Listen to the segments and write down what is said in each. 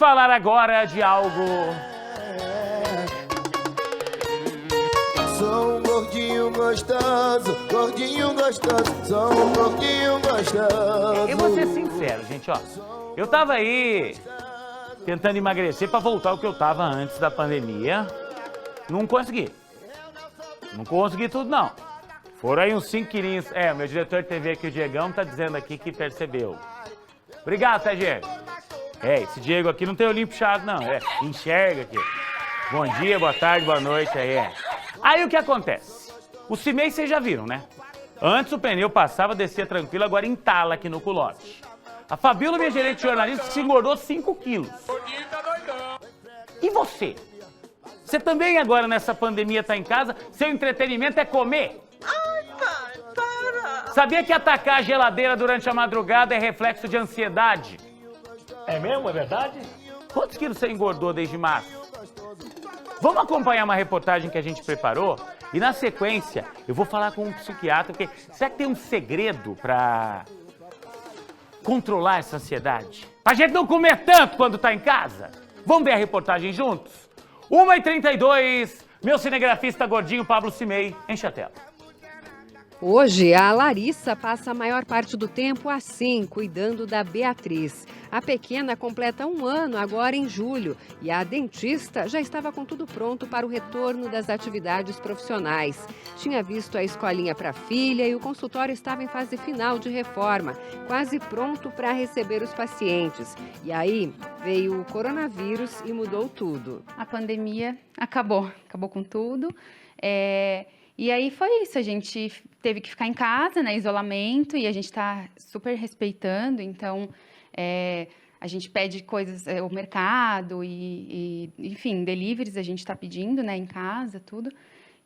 falar agora de algo... Sou um gordinho gostoso, sou um gordinho gostoso. Eu vou ser sincero, gente, ó. Eu tava aí tentando emagrecer pra voltar ao que eu tava antes da pandemia. Não consegui. Não consegui tudo, não. Foram aí uns 5 quilinhos. O meu diretor de TV aqui, o Diegão, tá dizendo aqui que percebeu. Obrigado, tá, Diego? Esse Diego aqui não tem olhinho puxado, não. Enxerga aqui. Bom dia, boa tarde, boa noite, Aí o que acontece? O Cimei vocês já viram, né? Antes o pneu passava, descia tranquilo, agora entala aqui no culote. A Fabíola, minha gerente de jornalismo, se engordou 5 quilos. E você? Você também agora nessa pandemia tá em casa, seu entretenimento é comer? Ai, pai, para! Sabia que atacar a geladeira durante a madrugada é reflexo de ansiedade? É mesmo? É verdade? Quantos quilos você engordou desde março? Vamos acompanhar uma reportagem que a gente preparou? E na sequência, eu vou falar com um psiquiatra, porque será que tem um segredo pra controlar essa ansiedade? Pra gente não comer tanto quando tá em casa? Vamos ver a reportagem juntos? 1h32, meu cinegrafista gordinho Pablo Cimei, enche a tela. Hoje, a Larissa passa a maior parte do tempo assim, cuidando da Beatriz. A pequena completa 1 ano agora em julho e a dentista já estava com tudo pronto para o retorno das atividades profissionais. Tinha visto a escolinha para a filha e o consultório estava em fase final de reforma, quase pronto para receber os pacientes. E aí veio o coronavírus e mudou tudo. A pandemia acabou com tudo. E aí foi isso, a gente teve que ficar em casa, né, isolamento, e a gente está super respeitando, então a gente pede coisas, o mercado enfim, deliveries a gente está pedindo, né, em casa, tudo,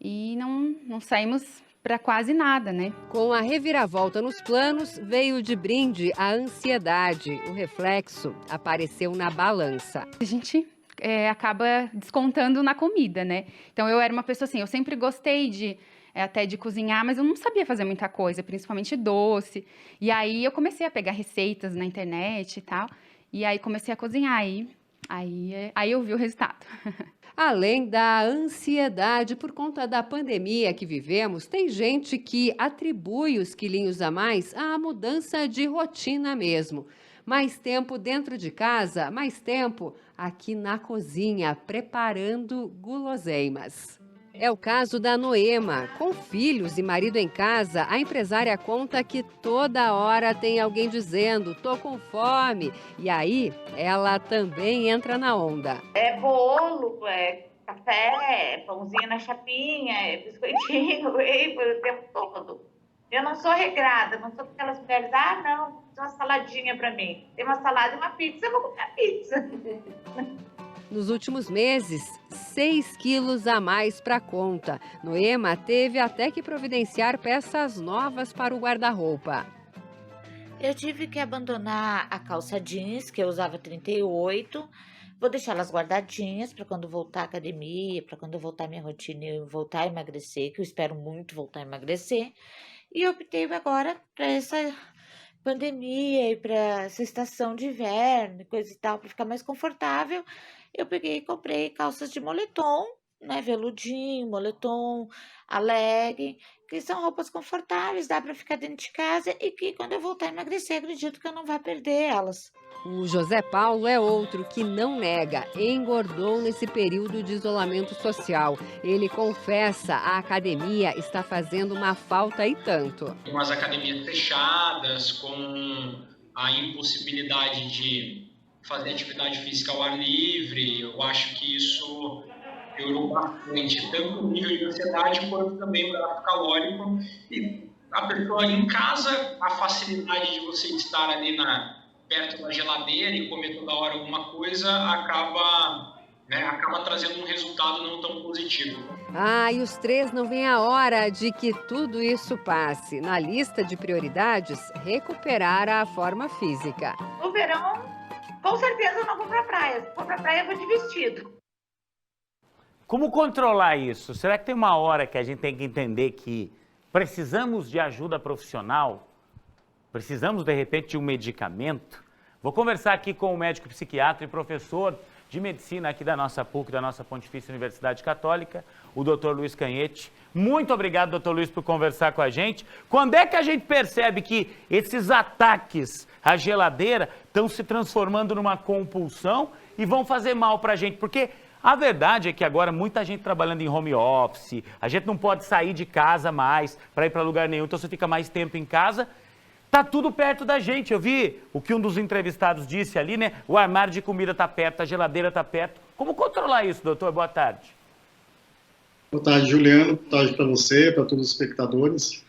e não saímos para quase nada, né. Com a reviravolta nos planos, veio de brinde a ansiedade. O reflexo apareceu na balança. A gente acaba descontando na comida, né? Então, eu era uma pessoa assim, eu sempre gostei até de cozinhar, mas eu não sabia fazer muita coisa, principalmente doce. E aí, eu comecei a pegar receitas na internet e tal, e aí comecei a cozinhar, aí eu vi o resultado. Além da ansiedade por conta da pandemia que vivemos, tem gente que atribui os quilinhos a mais à mudança de rotina mesmo. Mais tempo dentro de casa, mais tempo aqui na cozinha, preparando guloseimas. É o caso da Noema. Com filhos e marido em casa, a empresária conta que toda hora tem alguém dizendo "tô com fome". E aí, ela também entra na onda. É bolo, é café, é pãozinho na chapinha, é biscoitinho, o tempo todo. Eu não sou regrada, não sou aquelas mulheres, não, tem uma saladinha pra mim. Tem uma salada e uma pizza, eu vou comer a pizza. Nos últimos meses, 6 quilos a mais para conta. Noema teve até que providenciar peças novas para o guarda-roupa. Eu tive que abandonar a calça jeans, que eu usava 38. Vou deixar elas guardadinhas para quando voltar à academia, para quando voltar à minha rotina e voltar a emagrecer, que eu espero muito voltar a emagrecer. E eu optei agora para essa pandemia e para essa estação de inverno e coisa e tal, para ficar mais confortável. Eu peguei e comprei calças de moletom, né, veludinho, moletom, a legging, que são roupas confortáveis, dá para ficar dentro de casa e que quando eu voltar a emagrecer, acredito que eu não vou perder elas. O José Paulo é outro que não nega, engordou nesse período de isolamento social. Ele confessa, a academia está fazendo uma falta e tanto. Com as academias fechadas, com a impossibilidade de fazer atividade física ao ar livre, eu acho que isso piorou bastante, tanto o nível de ansiedade quanto também o gráfico calórico. E a pessoa em casa, a facilidade de você estar ali perto da geladeira e comer toda hora alguma coisa acaba trazendo um resultado não tão positivo. E os 3 não veem a hora de que tudo isso passe. Na lista de prioridades, recuperar a forma física. No verão, com certeza eu não vou pra praia. Se for pra praia, eu vou de vestido. Como controlar isso? Será que tem uma hora que a gente tem que entender que precisamos de ajuda profissional? Precisamos, de repente, de um medicamento? Vou conversar aqui com o médico psiquiatra e professor de medicina aqui da nossa PUC, da nossa Pontifícia Universidade Católica, o Dr. Luiz Canhete. Muito obrigado, Dr. Luiz, por conversar com a gente. Quando é que a gente percebe que esses ataques à geladeira estão se transformando numa compulsão e vão fazer mal para a gente? Porque a verdade é que agora muita gente trabalhando em home office, a gente não pode sair de casa mais para ir para lugar nenhum, então você fica mais tempo em casa. Tá tudo perto da gente. Eu vi o que um dos entrevistados disse ali, né? O armário de comida tá perto, a geladeira tá perto. Como controlar isso, doutor? Boa tarde. Boa tarde, Juliano. Boa tarde para você, para todos os espectadores.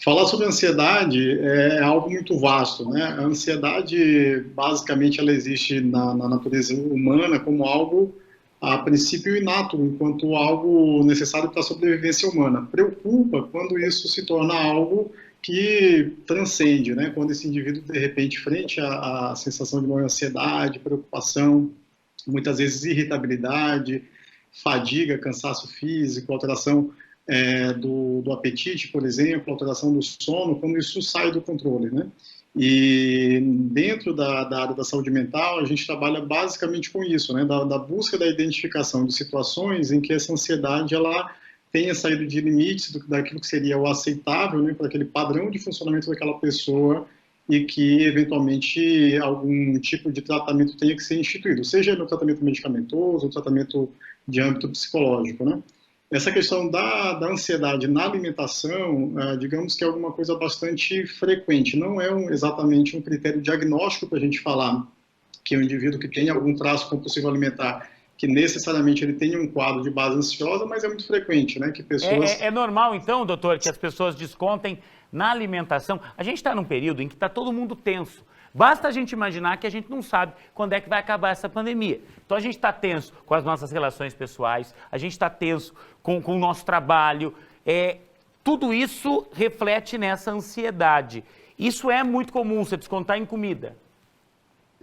Falar sobre ansiedade é algo muito vasto, né? A ansiedade, basicamente, ela existe na natureza humana como algo, a princípio, inato, enquanto algo necessário para a sobrevivência humana. Preocupa quando isso se torna algo que transcende, né? Quando esse indivíduo, de repente, frente à sensação de maior ansiedade, preocupação, muitas vezes irritabilidade, fadiga, cansaço físico, alteração do apetite, por exemplo, alteração do sono, quando isso sai do controle, né? E dentro da área da saúde mental, a gente trabalha basicamente com isso, né? Da busca da identificação de situações em que essa ansiedade, ela tenha saído de limites daquilo que seria o aceitável, né, para aquele padrão de funcionamento daquela pessoa e que, eventualmente, algum tipo de tratamento tenha que ser instituído, seja no tratamento medicamentoso ou tratamento de âmbito psicológico, né? Essa questão da ansiedade na alimentação, digamos que é alguma coisa bastante frequente, não é exatamente um critério diagnóstico para a gente falar que o indivíduo que tem algum traço compulsivo alimentar que necessariamente ele tenha um quadro de base ansiosa, mas é muito frequente, né, que pessoas... É normal, então, doutor, que as pessoas descontem na alimentação? A gente está num período em que está todo mundo tenso. Basta a gente imaginar que a gente não sabe quando é que vai acabar essa pandemia. Então a gente está tenso com as nossas relações pessoais, a gente está tenso com o nosso trabalho. Tudo isso reflete nessa ansiedade. Isso é muito comum, você descontar em comida.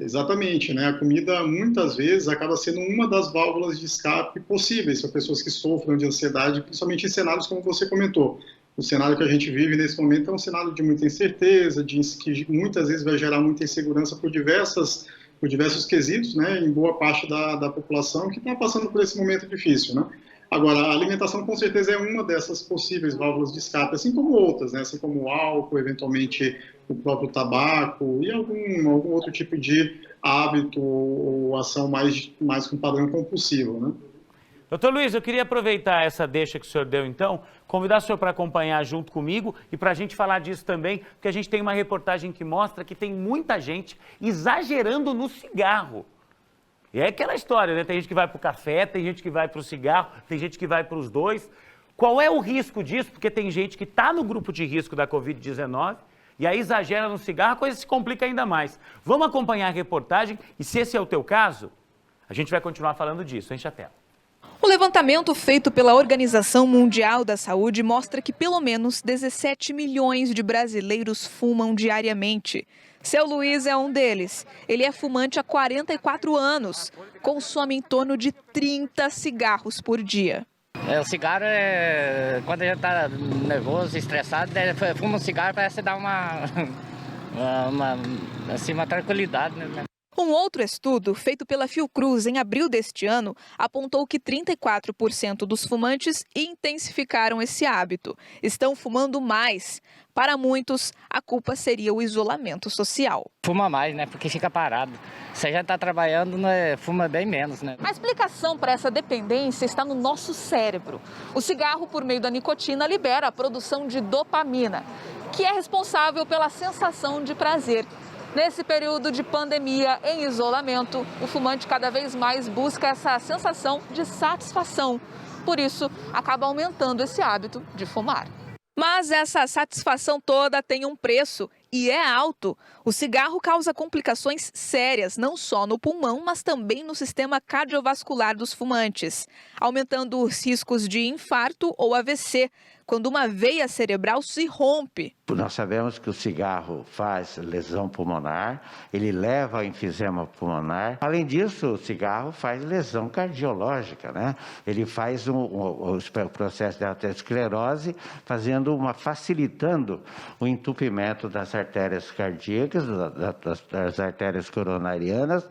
Exatamente, né? A comida muitas vezes acaba sendo uma das válvulas de escape possíveis para pessoas que sofrem de ansiedade, principalmente em cenários como você comentou. O cenário que a gente vive nesse momento é um cenário de muita incerteza, que muitas vezes vai gerar muita insegurança por diversos quesitos, né? Em boa parte da população que está passando por esse momento difícil, né? Agora, a alimentação com certeza é uma dessas possíveis válvulas de escape, assim como outras, né? Assim como o álcool, eventualmente o próprio tabaco e algum outro tipo de hábito ou ação mais com padrão compulsivo, né? Doutor Luiz, eu queria aproveitar essa deixa que o senhor deu, então, convidar o senhor para acompanhar junto comigo e para a gente falar disso também, porque a gente tem uma reportagem que mostra que tem muita gente exagerando no cigarro. E é aquela história, né? Tem gente que vai para o café, tem gente que vai para o cigarro, tem gente que vai para os dois. Qual é o risco disso? Porque tem gente que está no grupo de risco da Covid-19 e aí exagera no cigarro, a coisa se complica ainda mais. Vamos acompanhar a reportagem e, se esse é o teu caso, a gente vai continuar falando disso. Enche a tela. O levantamento feito pela Organização Mundial da Saúde mostra que pelo menos 17 milhões de brasileiros fumam diariamente. Seu Luiz é um deles. Ele é fumante há 44 anos. Consome em torno de 30 cigarros por dia. O cigarro quando a gente está nervoso, estressado, fuma um cigarro parece dar uma tranquilidade, né? Um outro estudo, feito pela Fiocruz em abril deste ano, apontou que 34% dos fumantes intensificaram esse hábito. Estão fumando mais. Para muitos, a culpa seria o isolamento social. Fuma mais, né? Porque fica parado. Se a gente está trabalhando, né, fuma bem menos, né? A explicação para essa dependência está no nosso cérebro. O cigarro, por meio da nicotina, libera a produção de dopamina, que é responsável pela sensação de prazer. Nesse período de pandemia, em isolamento, o fumante cada vez mais busca essa sensação de satisfação. Por isso, acaba aumentando esse hábito de fumar. Mas essa satisfação toda tem um preço e é alto. O cigarro causa complicações sérias, não só no pulmão, mas também no sistema cardiovascular dos fumantes, aumentando os riscos de infarto ou AVC, quando uma veia cerebral se rompe. Nós sabemos que o cigarro faz lesão pulmonar, ele leva ao enfisema pulmonar. Além disso, o cigarro faz lesão cardiológica, né? Ele faz o processo de aterosclerose, facilitando o entupimento das artérias cardíacas líquidos das artérias coronarianas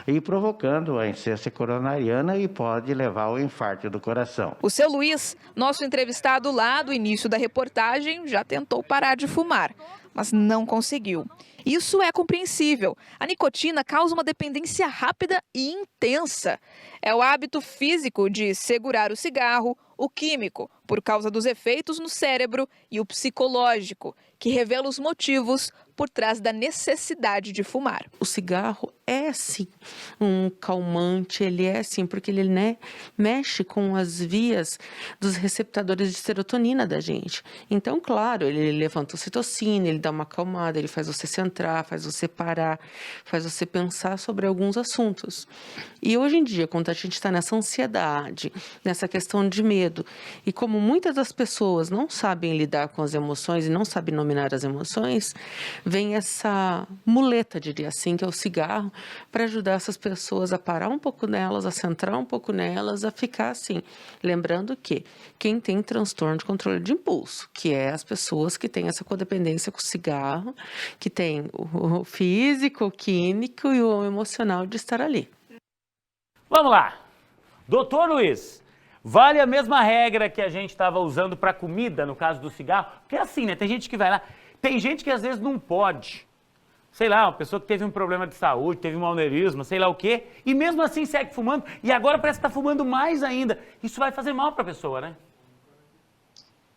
e provocando a insuficiência coronariana e pode levar ao infarto do coração. O seu Luiz, nosso entrevistado lá do início da reportagem, já tentou parar de fumar, mas não conseguiu. Isso é compreensível. A nicotina causa uma dependência rápida e intensa. É o hábito físico de segurar o cigarro, o químico, por causa dos efeitos no cérebro, e o psicológico, que revela os motivos por trás da necessidade de fumar. O cigarro é sim um calmante, ele é sim, porque ele, né, mexe com as vias dos receptadores de serotonina da gente. Então, claro, ele levanta a ocitocina, ele dá uma acalmada, ele faz você centrar, faz você parar, faz você pensar sobre alguns assuntos. E hoje em dia, quando a gente está nessa ansiedade, nessa questão de medo, e como muitas das pessoas não sabem lidar com as emoções e não sabem nominar as emoções, vem essa muleta, diria assim, que é o cigarro, para ajudar essas pessoas a parar um pouco nelas, a centrar um pouco nelas, a ficar assim. Lembrando que quem tem transtorno de controle de impulso, que é as pessoas que têm essa codependência com o cigarro, que tem o físico, o químico e o emocional de estar ali. Vamos lá. Doutor Luiz, vale a mesma regra que a gente estava usando para comida, no caso do cigarro? Porque é assim, né? Tem gente que vai lá, tem gente que às vezes não pode. Sei lá, uma pessoa que teve um problema de saúde, teve um aneurisma, sei lá o quê, e mesmo assim segue fumando, e agora parece que está fumando mais ainda. Isso vai fazer mal para a pessoa, né?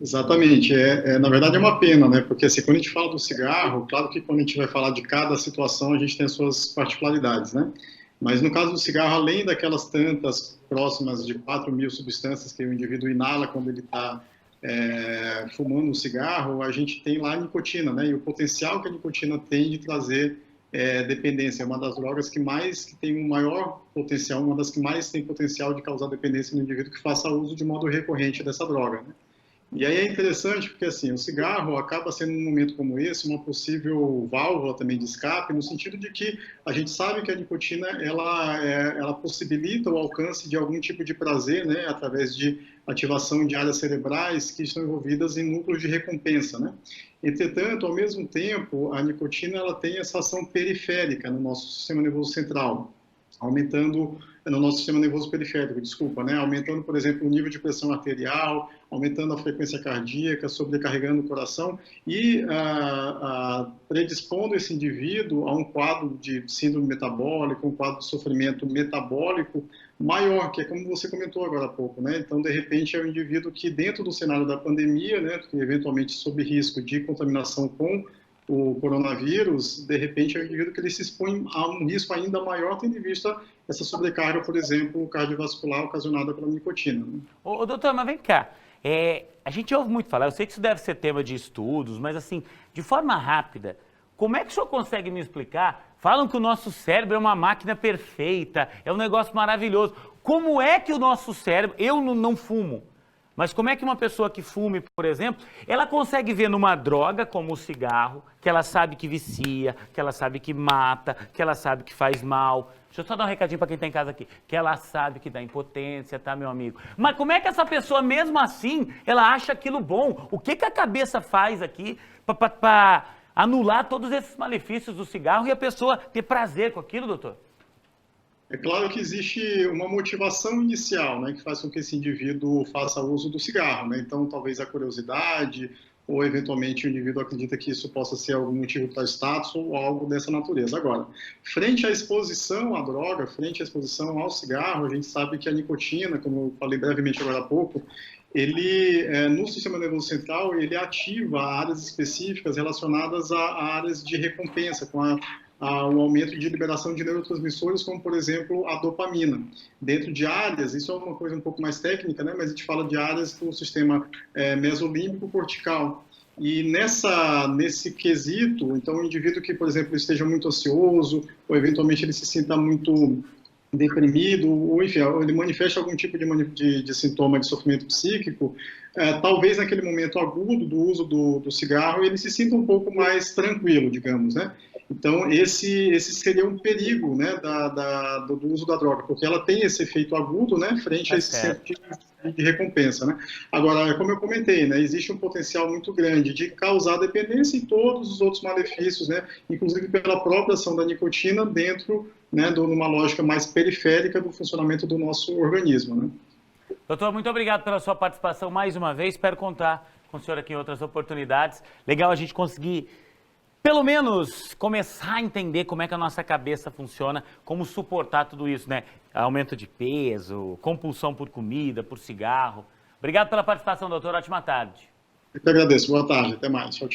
Exatamente. Na verdade é uma pena, né? Porque assim, quando a gente fala do cigarro, claro que quando a gente vai falar de cada situação, a gente tem as suas particularidades, né? Mas no caso do cigarro, além daquelas tantas próximas de 4.000 substâncias que o indivíduo inala quando ele está fumando um cigarro, a gente tem lá a nicotina, né? E o potencial que a nicotina tem de trazer dependência. É uma das drogas que tem um maior potencial, uma das que mais tem potencial de causar dependência no indivíduo que faça uso de modo recorrente dessa droga, né? E aí é interessante porque assim, o cigarro acaba sendo, num momento como esse, uma possível válvula também de escape, no sentido de que a gente sabe que a nicotina ela possibilita o alcance de algum tipo de prazer, né, através de ativação de áreas cerebrais que estão envolvidas em núcleos de recompensa, né? Entretanto, ao mesmo tempo, a nicotina ela tem essa ação periférica no nosso sistema nervoso central, aumentando no nosso sistema nervoso periférico, né? Aumentando, por exemplo, o nível de pressão arterial, aumentando a frequência cardíaca, sobrecarregando o coração e predispondo esse indivíduo a um quadro de síndrome metabólica, um quadro de sofrimento metabólico maior, que é como você comentou agora há pouco, né? Então, de repente, é um indivíduo que, dentro do cenário da pandemia, né, que eventualmente sob risco de contaminação com o coronavírus, de repente é um indivíduo que ele se expõe a um risco ainda maior, tendo em vista essa sobrecarga, por exemplo, cardiovascular ocasionada pela nicotina, né? Ô, doutor, mas vem cá, a gente ouve muito falar, eu sei que isso deve ser tema de estudos, mas assim, de forma rápida, como é que o senhor consegue me explicar? Falam que o nosso cérebro é uma máquina perfeita, é um negócio maravilhoso. Como é que o nosso cérebro, eu não fumo, mas como é que uma pessoa que fume, por exemplo, ela consegue ver numa droga como o cigarro, que ela sabe que vicia, que ela sabe que mata, que ela sabe que faz mal. Deixa eu só dar um recadinho para quem está em casa aqui. Que ela sabe que dá impotência, tá, meu amigo? Mas como é que essa pessoa, mesmo assim, ela acha aquilo bom? O que a cabeça faz aqui para anular todos esses malefícios do cigarro e a pessoa ter prazer com aquilo, doutor? É claro que existe uma motivação inicial, né, que faz com que esse indivíduo faça uso do cigarro, né? Então, talvez a curiosidade ou, eventualmente, o indivíduo acredita que isso possa ser algum motivo para status ou algo dessa natureza. Agora, frente à exposição à droga, frente à exposição ao cigarro, a gente sabe que a nicotina, como eu falei brevemente agora há pouco, ele, no sistema nervoso central, ele ativa áreas específicas relacionadas a áreas de recompensa, com o aumento de liberação de neurotransmissores, como, por exemplo, a dopamina. Dentro de áreas, isso é uma coisa um pouco mais técnica, né, mas a gente fala de áreas do sistema mesolímbico cortical. E nesse quesito, então, o indivíduo que, por exemplo, esteja muito ansioso, ou eventualmente ele se sinta muito deprimido, ou enfim, ele manifesta algum tipo de sintoma de sofrimento psíquico, talvez naquele momento agudo do uso do cigarro, ele se sinta um pouco mais tranquilo, digamos, né? Então, esse seria um perigo, né, do uso da droga, porque ela tem esse efeito agudo, né, frente a esse centro de recompensa, né. Agora, como eu comentei, né, existe um potencial muito grande de causar dependência e todos os outros malefícios, né, inclusive pela própria ação da nicotina dentro, né, de uma lógica mais periférica do funcionamento do nosso organismo, né. Doutor, muito obrigado pela sua participação mais uma vez. Espero contar com o senhor aqui em outras oportunidades. Legal a gente conseguir, pelo menos, começar a entender como é que a nossa cabeça funciona, como suportar tudo isso, né? Aumento de peso, compulsão por comida, por cigarro. Obrigado pela participação, doutor. Ótima tarde. Eu que agradeço. Boa tarde. Até mais. Tchau, tchau.